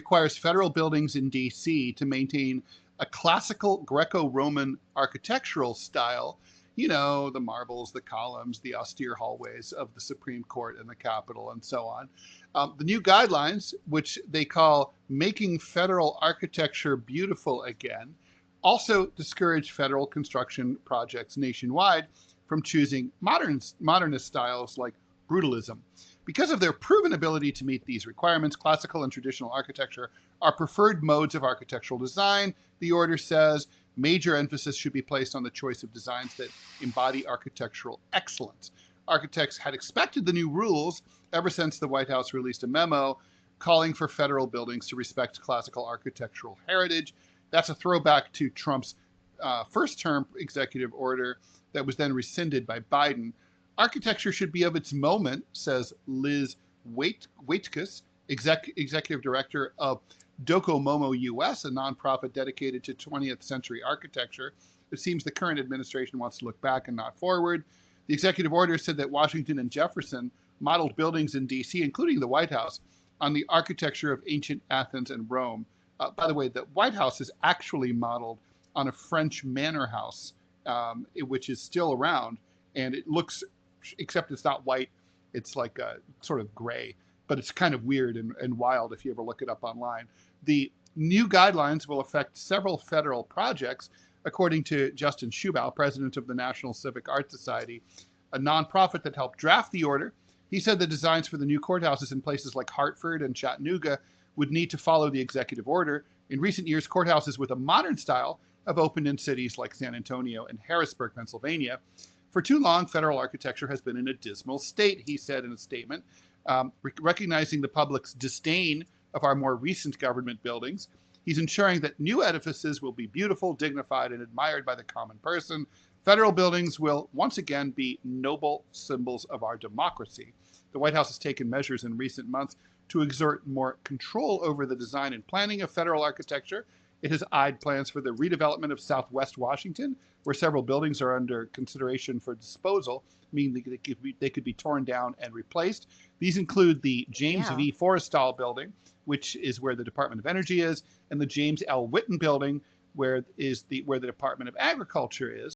requires federal buildings in DC to maintain a classical Greco-Roman architectural style, the marbles, the columns, the austere hallways of the Supreme Court and the Capitol, and so on. The new guidelines, which they call Making Federal Architecture Beautiful Again, also discourage federal construction projects nationwide from choosing modernist styles like brutalism. Because of their proven ability to meet these requirements, classical and traditional architecture are preferred modes of architectural design. The order says major emphasis should be placed on the choice of designs that embody architectural excellence. Architects had expected the new rules ever since the White House released a memo calling for federal buildings to respect classical architectural heritage. That's a throwback to Trump's first term executive order that was then rescinded by Biden. Architecture should be of its moment, says Liz Waitkus, executive director of Docomomo US, a nonprofit dedicated to 20th century architecture. It seems the current administration wants to look back and not forward. The executive order said that Washington and Jefferson modeled buildings in DC, including the White House, on the architecture of ancient Athens and Rome. By the way, the White House is actually modeled on a French manor house, which is still around, and it looks, except it's not white, it's like a sort of gray, but it's kind of weird and wild if you ever look it up online. The new guidelines will affect several federal projects, according to Justin Schubaugh, president of the National Civic Art Society, a nonprofit that helped draft the order. He said the designs for the new courthouses in places like Hartford and Chattanooga would need to follow the executive order. In recent years, courthouses with a modern style have opened in cities like San Antonio and Harrisburg, Pennsylvania. For too long, federal architecture has been in a dismal state, he said in a statement, recognizing the public's disdain of our more recent government buildings. He's ensuring that new edifices will be beautiful, dignified, and admired by the common person. Federal buildings will once again be noble symbols of our democracy. The White House has taken measures in recent months to exert more control over the design and planning of federal architecture. It has eyed plans for the redevelopment of Southwest Washington, where several buildings are under consideration for disposal, meaning they could be torn down and replaced. These include the James V. Forrestal building, which is where the Department of Energy is, and the James L. Whitten building, where the Department of Agriculture is.